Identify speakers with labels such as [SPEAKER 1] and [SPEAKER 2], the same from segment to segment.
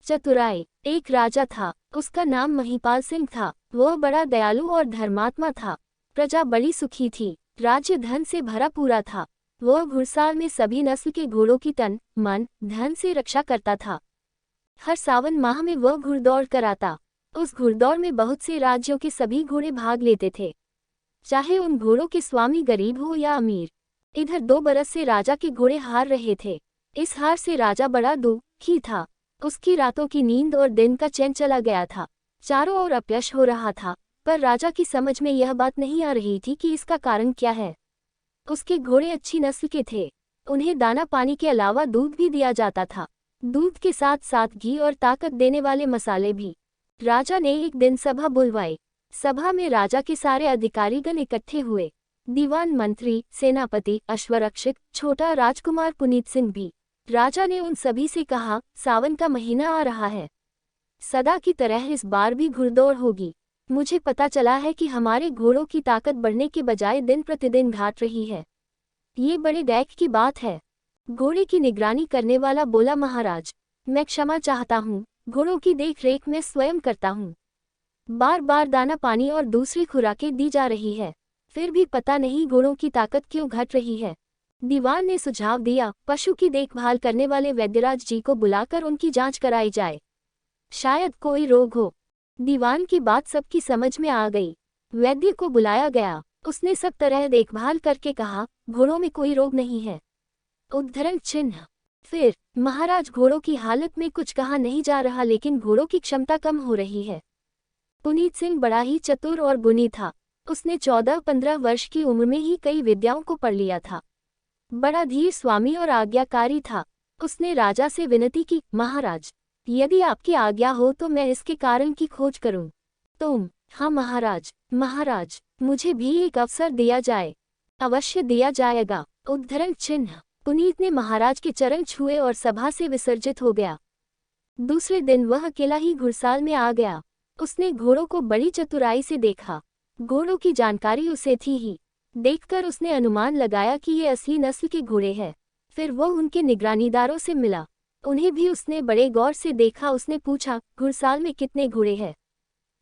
[SPEAKER 1] चतुराई। एक राजा था, उसका नाम महिपाल सिंह था। वह बड़ा दयालु और धर्मात्मा था। प्रजा बड़ी सुखी थी। राज्य धन से भरा पूरा था। वह घुड़साल में सभी नस्ल के घोड़ों की तन, मन, धन से रक्षा करता था। हर सावन माह में वह घुड़दौड़ कराता। उस घुड़दौड़ में बहुत से राज्यों के सभी घोड़े भाग लेते थे, चाहे उन घोड़ों के स्वामी गरीब हो या अमीर। इधर 2 बरस से राजा के घोड़े हार रहे थे। इस हार से राजा बड़ा दुखी था। उसकी रातों की नींद और दिन का चैन चला गया था। चारों ओर अपयश हो रहा था, पर राजा की समझ में यह बात नहीं आ रही थी कि इसका कारण क्या है। उसके घोड़े अच्छी नस्ल के थे। उन्हें दाना पानी के अलावा दूध भी दिया जाता था। दूध के साथ साथ घी और ताकत देने वाले मसाले भी। राजा ने एक दिन सभा बुलवाई। सभा में राजा के सारे अधिकारीगण इकट्ठे हुए। दीवान, मंत्री, सेनापति, अश्वरक्षक, छोटा राजकुमार पुनीत सिंह भी। राजा ने उन सभी से कहा, सावन का महीना आ रहा है। सदा की तरह इस बार भी घुड़दौड़ होगी। मुझे पता चला है कि हमारे घोड़ों की ताकत बढ़ने के बजाय दिन प्रतिदिन घट रही है। ये बड़े दैख की बात है। घोड़े की निगरानी करने वाला बोला, महाराज, मैं क्षमा चाहता हूँ। घोड़ों की देख रेख मैं स्वयं करता हूँ। बार बार दाना पानी और दूसरी खुराकें दी जा रही है, फिर भी पता नहीं घोड़ों की ताकत क्यों घट रही है। दीवान ने सुझाव दिया, पशु की देखभाल करने वाले वैद्यराज जी को बुलाकर उनकी जांच कराई जाए, शायद कोई रोग हो। दीवान की बात सबकी समझ में आ गई। वैद्य को बुलाया गया। उसने सब तरह देखभाल करके कहा, घोड़ों में कोई रोग नहीं है। उद्धरण चिन्ह। फिर, महाराज, घोड़ों की हालत में कुछ कहा नहीं जा रहा, लेकिन घोड़ों की क्षमता कम हो रही है। पुनीत सिंह बड़ा ही चतुर और गुणी था। उसने 14-15 वर्ष की उम्र में ही कई विद्याओं को पढ़ लिया था। बड़ा धीर, स्वामी और आज्ञाकारी था। उसने राजा से विनती की, महाराज, यदि आपकी आज्ञा हो तो मैं इसके कारण की खोज करूं। तुम? हाँ महाराज। महाराज, मुझे भी एक अवसर दिया जाए। अवश्य दिया जाएगा। उद्धरण चिन्ह। पुनीत ने महाराज के चरण छुए और सभा से विसर्जित हो गया। दूसरे दिन वह अकेला ही घुड़साल में आ गया। उसने घोड़ों को बड़ी चतुराई से देखा। घोड़ों की जानकारी उसे थी ही। देखकर उसने अनुमान लगाया कि ये असली नस्ल के घोड़े हैं। फिर वो उनके निगरानीदारों से मिला। उन्हें भी उसने बड़े गौर से देखा। उसने पूछा, घुड़साल में कितने घोड़े हैं?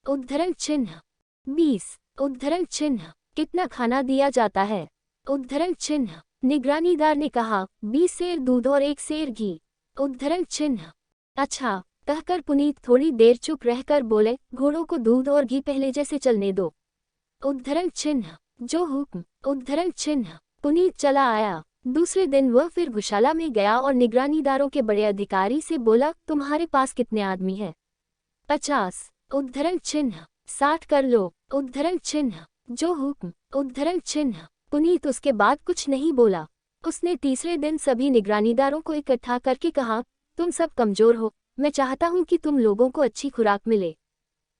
[SPEAKER 1] उद्धरण चिन्ह। 20। उद्धरण चिन्ह। कितना खाना दिया जाता है? उद्धरण चिन्ह। निगरानीदार ने कहा, 20 सेर दूध और 1 सेर घी। उद्धरण चिन्ह। अच्छा, कहकर पुनीत थोड़ी देर चुप रहकर बोले, घोड़ों को दूध और घी पहले जैसे चलने दो। उद्धरण चिन्ह। जो हुक्म। उद्धरण चिन्ह। पुनीत चला आया। दूसरे दिन वह फिर गौशाला में गया और निगरानीदारों के बड़े अधिकारी से बोला, तुम्हारे पास कितने आदमी हैं? 50। उद्धरण चिन्ह। 60 कर लो। उद्धरण चिन्ह। जो हुक्म। उद्धरण चिन्ह। पुनीत उसके बाद कुछ नहीं बोला। उसने तीसरे दिन सभी निगरानीदारों को इकट्ठा करके कहा, तुम सब कमजोर हो, मैं चाहता हूं कि तुम लोगों को अच्छी खुराक मिले।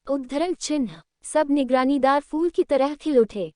[SPEAKER 1] उद्धरण चिन्ह। सब निगरानीदार फूल की तरह खिल उठे।